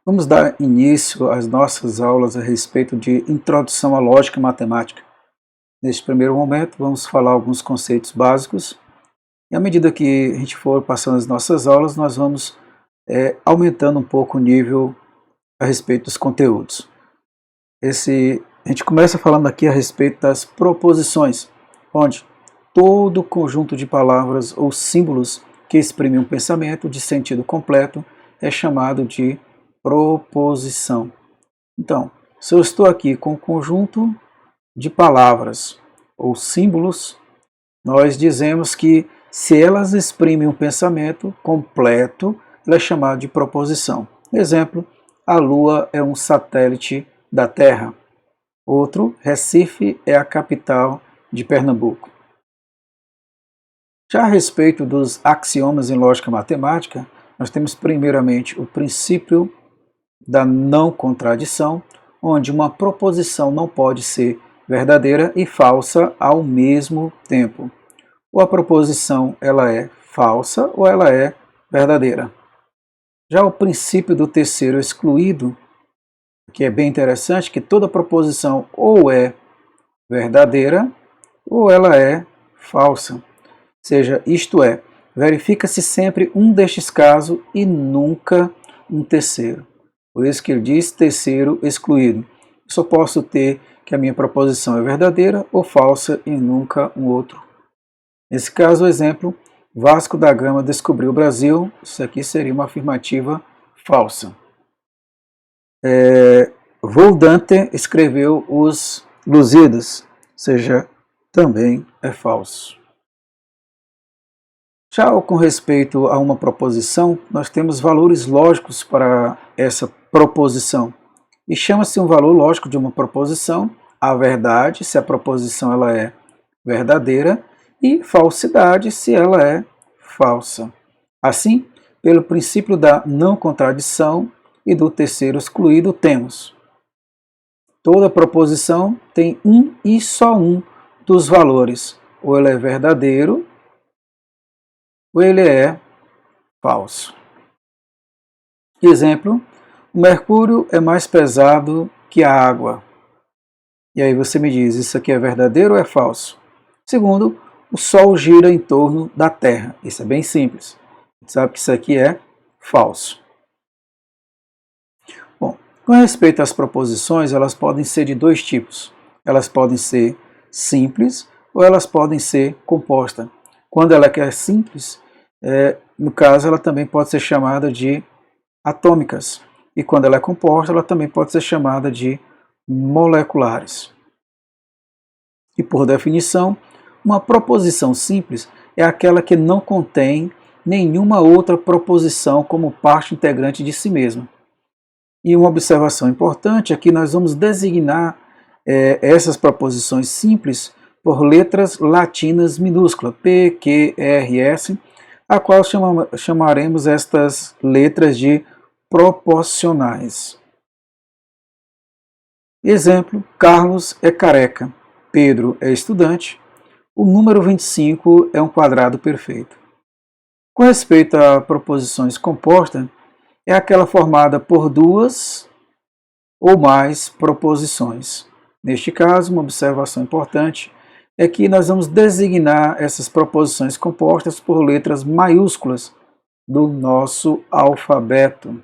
Vamos dar início às nossas aulas a respeito de introdução à lógica matemática. Neste primeiro momento, vamos falar alguns conceitos básicos, e à medida que a gente for passando as nossas aulas, nós vamos aumentando um pouco o nível a respeito dos conteúdos. A gente começa falando aqui a respeito das proposições, onde todo conjunto de palavras ou símbolos que exprimem um pensamento de sentido completo é chamado de proposição. Então, se eu estou aqui com um conjunto de palavras ou símbolos, nós dizemos que se elas exprimem um pensamento completo, ela é chamada de proposição. Exemplo, a Lua é um satélite da Terra. Outro, Recife é a capital de Pernambuco. Já a respeito dos axiomas em lógica matemática, nós temos primeiramente o princípio da não contradição, onde uma proposição não pode ser verdadeira e falsa ao mesmo tempo. Ou a proposição ela é falsa ou ela é verdadeira. Já o princípio do terceiro excluído, que é bem interessante, que toda proposição ou é verdadeira ou ela é falsa. Ou seja, isto é, verifica-se sempre um destes casos e nunca um terceiro. Por isso que ele diz terceiro excluído. Eu só posso ter que a minha proposição é verdadeira ou falsa e nunca um outro. Nesse caso, o exemplo, Vasco da Gama descobriu o Brasil, isso aqui seria uma afirmativa falsa. Voldante escreveu os Lusíadas, ou seja, também é falso. Já com respeito a uma proposição, nós temos valores lógicos para essa proposição. E chama-se um valor lógico de uma proposição a verdade, se a proposição ela é verdadeira, e falsidade, se ela é falsa. Assim, pelo princípio da não contradição e do terceiro excluído, temos: toda proposição tem um e só um dos valores, ou ele é verdadeiro, ou ele é falso. Exemplo, o mercúrio é mais pesado que a água. E aí você me diz, isso aqui é verdadeiro ou é falso? Segundo, o Sol gira em torno da Terra. Isso é bem simples. A gente sabe que isso aqui é falso. Bom, com respeito às proposições, elas podem ser de dois tipos. Elas podem ser simples ou elas podem ser compostas. Quando ela é simples, no caso, ela também pode ser chamada de atômicas. E quando ela é composta, ela também pode ser chamada de moleculares. E por definição, uma proposição simples é aquela que não contém nenhuma outra proposição como parte integrante de si mesma. E uma observação importante é que nós vamos designar essas proposições simples por letras latinas minúsculas, P, Q, R, S, a qual chamaremos estas letras de proporcionais. Exemplo, Carlos é careca, Pedro é estudante, o número 25 é um quadrado perfeito. Com respeito a proposições compostas, é aquela formada por duas ou mais proposições. Neste caso, uma observação importante é que nós vamos designar essas proposições compostas por letras maiúsculas do nosso alfabeto.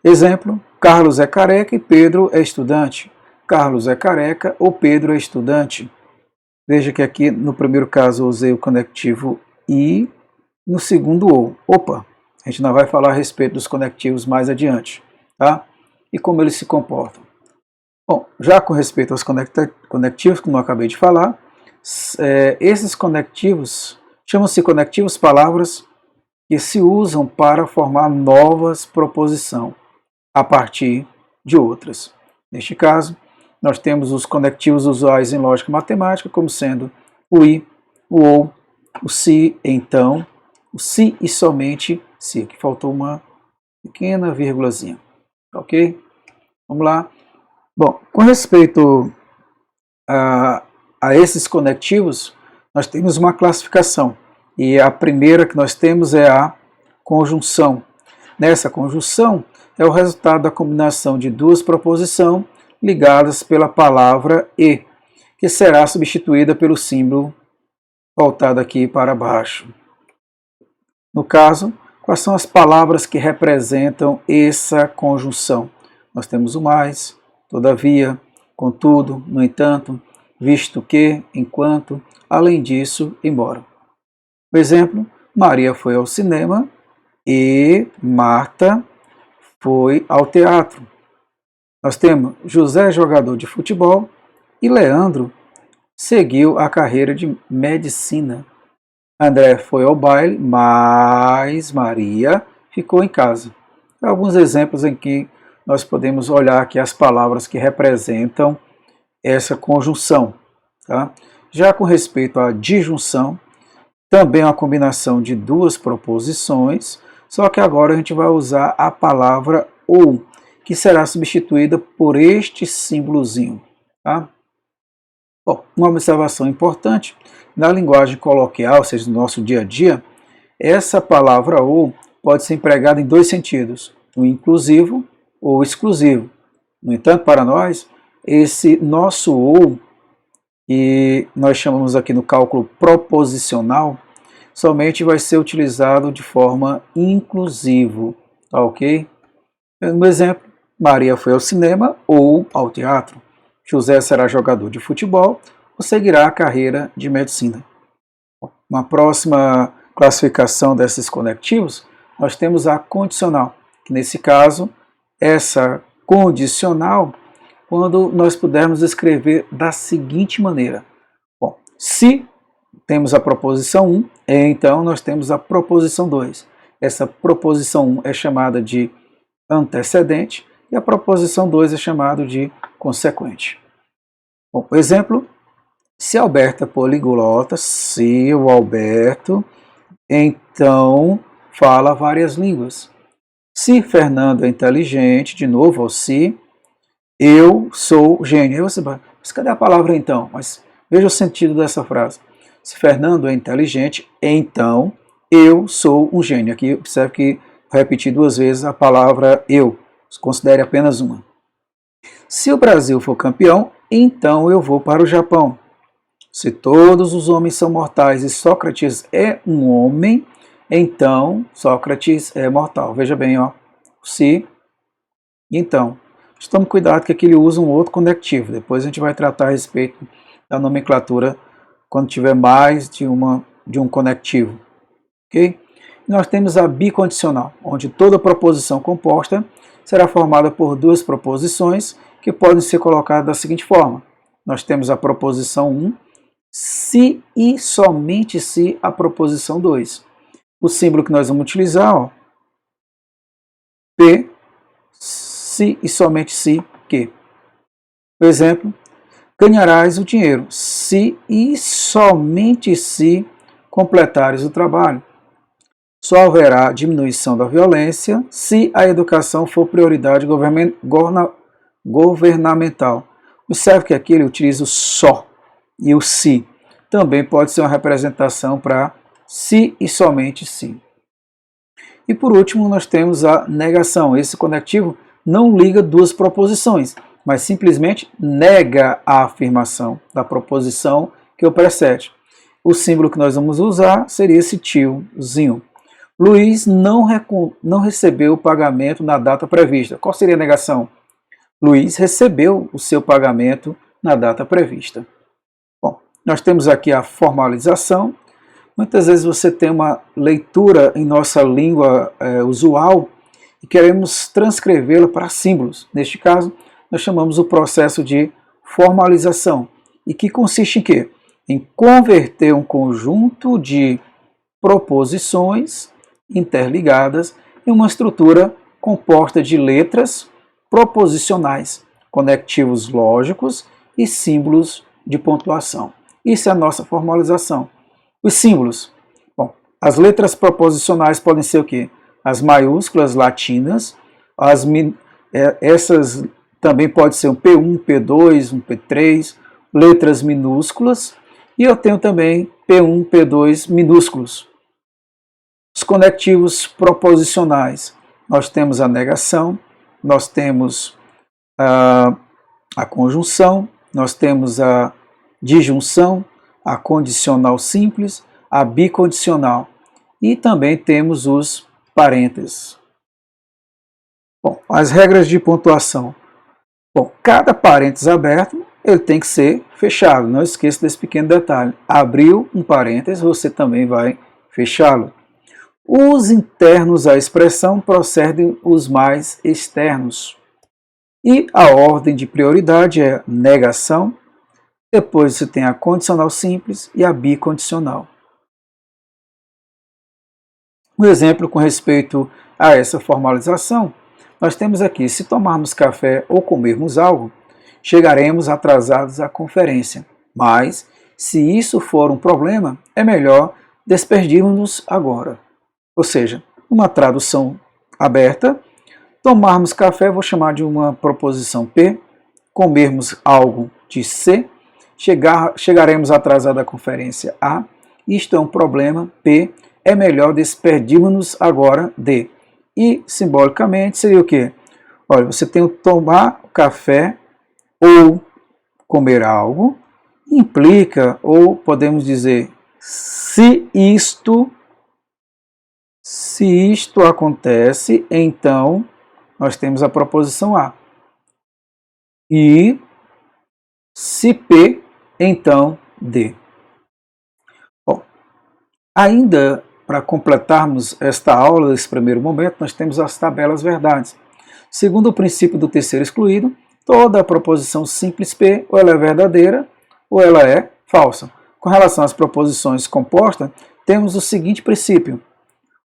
Exemplo, Carlos é careca e Pedro é estudante. Carlos é careca ou Pedro é estudante. Veja que aqui no primeiro caso eu usei o conectivo I, no segundo o. Opa, a gente não vai falar a respeito dos conectivos mais adiante, tá? E como eles se comportam. Bom, já com respeito aos conectivos, como eu acabei de falar, esses conectivos chamam-se conectivos palavras que se usam para formar novas proposições a partir de outras. Neste caso, nós temos os conectivos usuais em lógica matemática, como sendo o i, o ou, o se, então, o se e somente se. Aqui faltou uma pequena vírgulazinha. Ok? Vamos lá. Bom, com respeito a esses conectivos, nós temos uma classificação. E a primeira que nós temos é a conjunção. Nessa conjunção, é o resultado da combinação de duas proposições ligadas pela palavra e, que será substituída pelo símbolo voltado aqui para baixo. No caso, quais são as palavras que representam essa conjunção? Nós temos o mais, todavia, contudo, no entanto, visto que, enquanto, além disso, embora. Por exemplo, Maria foi ao cinema e Marta foi ao teatro. Nós temos José, jogador de futebol, e Leandro seguiu a carreira de medicina. André foi ao baile, mas Maria ficou em casa. Alguns exemplos em que nós podemos olhar aqui as palavras que representam essa conjunção. Tá? Já com respeito à disjunção, também é uma combinação de duas proposições, só que agora a gente vai usar a palavra ou, que será substituída por este símbolozinho. Tá? Bom, uma observação importante, na linguagem coloquial, ou seja, no nosso dia a dia, essa palavra ou pode ser empregada em dois sentidos, o inclusivo ou exclusivo. No entanto, para nós, esse nosso ou, que nós chamamos aqui no cálculo proposicional, somente vai ser utilizado de forma inclusivo, tá ok? Um exemplo, Maria foi ao cinema ou ao teatro. José será jogador de futebol ou seguirá a carreira de medicina. Uma próxima classificação desses conectivos, nós temos a condicional, que nesse caso, essa condicional, quando nós pudermos escrever da seguinte maneira. Bom, se temos a proposição 1, então nós temos a proposição 2. Essa proposição 1 é chamada de antecedente e a proposição 2 é chamada de consequente. Bom, por exemplo, se Alberto é poliglota, se o Alberto, então fala várias línguas. Se Fernando é inteligente, de novo, ou se eu sou gênio. Mas cadê a palavra então? Mas veja o sentido dessa frase. Se Fernando é inteligente, então eu sou um gênio. Aqui observe que vou repetir duas vezes a palavra eu. Considere apenas uma. Se o Brasil for campeão, então eu vou para o Japão. Se todos os homens são mortais e Sócrates é um homem, então Sócrates é mortal. Veja bem, ó. Se, então. Tome cuidado que aqui ele usa um outro conectivo. Depois a gente vai tratar a respeito da nomenclatura quando tiver mais de um conectivo. Ok? Nós temos a bicondicional, onde toda proposição composta será formada por duas proposições que podem ser colocadas da seguinte forma. Nós temos a proposição 1, se e somente se a proposição 2. O símbolo que nós vamos utilizar, ó, P, se e somente se que. Por exemplo, ganharás o dinheiro se e somente se completares o trabalho. Só haverá diminuição da violência se a educação for prioridade governamental. Observe que aqui ele utiliza o só e o se. Também pode ser uma representação para se e somente se. E por último, nós temos a negação. Esse conectivo não liga duas proposições, mas simplesmente nega a afirmação da proposição que o precede. O símbolo que nós vamos usar seria esse tiozinho. Luiz não recebeu o pagamento na data prevista. Qual seria a negação? Luiz recebeu o seu pagamento na data prevista. Bom, nós temos aqui a formalização. Muitas vezes você tem uma leitura em nossa língua usual e queremos transcrevê-la para símbolos. Neste caso, nós chamamos o processo de formalização. E que consiste em quê? Em converter um conjunto de proposições interligadas em uma estrutura composta de letras proposicionais, conectivos lógicos e símbolos de pontuação. Isso é a nossa formalização. Os símbolos. Bom, as letras proposicionais podem ser o quê? As maiúsculas latinas, essas também pode ser um P1, P2, um P3, letras minúsculas, e eu tenho também P1, P2 minúsculos. Os conectivos proposicionais, nós temos a negação, nós temos a conjunção, nós temos a disjunção, a condicional simples, a bicondicional e também temos os parênteses. Bom, as regras de pontuação. Bom, cada parênteses aberto ele tem que ser fechado, não esqueça desse pequeno detalhe. Abriu um parênteses, você também vai fechá-lo. Os internos à expressão procedem os mais externos. E a ordem de prioridade é negação, depois você tem a condicional simples e a bicondicional. Um exemplo com respeito a essa formalização, nós temos aqui, se tomarmos café ou comermos algo, chegaremos atrasados à conferência, mas se isso for um problema, é melhor despedirmos-nos agora. Ou seja, uma tradução aberta, tomarmos café, vou chamar de uma proposição P, comermos algo de C, chegaremos atrasados à conferência A, isto é um problema P, é melhor despedirmos-nos agora D. E, simbolicamente, seria o quê? Olha, você tem o tomar café ou comer algo, implica, ou podemos dizer, se isto acontece, então nós temos a proposição A. E se P, então D. Bom, ainda para completarmos esta aula, nesse primeiro momento, nós temos as tabelas verdades. Segundo o princípio do terceiro excluído, toda proposição simples P, ou ela é verdadeira, ou ela é falsa. Com relação às proposições compostas, temos o seguinte princípio.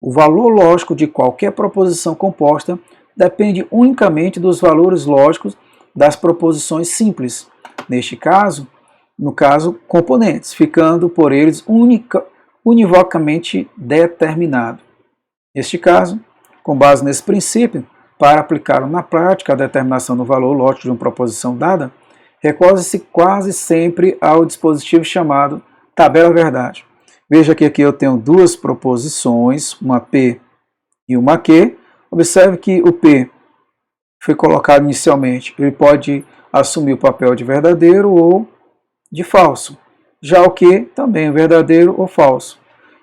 O valor lógico de qualquer proposição composta depende unicamente dos valores lógicos das proposições simples. Neste caso, componentes, ficando por eles univocamente determinado. Neste caso, com base nesse princípio, para aplicar na prática a determinação do valor lógico de uma proposição dada, recorre-se quase sempre ao dispositivo chamado tabela verdade. Veja que aqui eu tenho duas proposições, uma P e uma Q. Observe que o P foi colocado inicialmente, ele pode assumir o papel de verdadeiro ou de falso. Já o Q também é verdadeiro ou falso.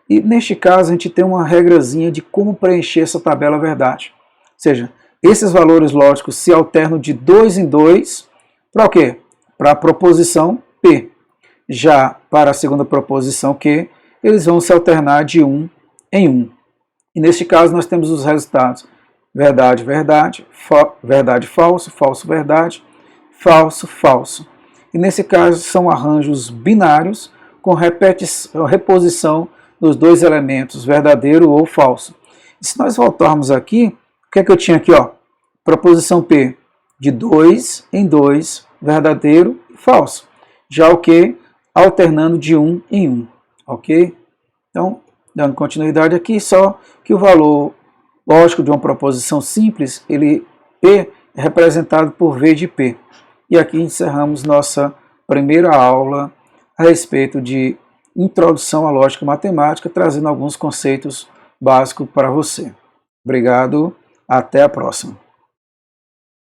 E neste caso a gente tem uma regrazinha de como preencher essa tabela verdade. Ou seja, esses valores lógicos se alternam de 2 em 2 para o quê? Para a proposição P. Já para a segunda proposição Q, eles vão se alternar de 1 em 1. E neste caso nós temos os resultados verdade, verdade, verdade, falso, falso, verdade, falso, falso. E nesse caso são arranjos binários com reposição dos dois elementos, verdadeiro ou falso. E se nós voltarmos aqui, o que é que eu tinha aqui? Ó? Proposição P, de 2 em 2, verdadeiro e falso. Já o Q, alternando de 1 em 1. Ok? Então, dando continuidade aqui, só que o valor lógico de uma proposição simples, ele P é representado por V de P. E aqui encerramos nossa primeira aula a respeito de introdução à lógica matemática, trazendo alguns conceitos básicos para você. Obrigado, até a próxima.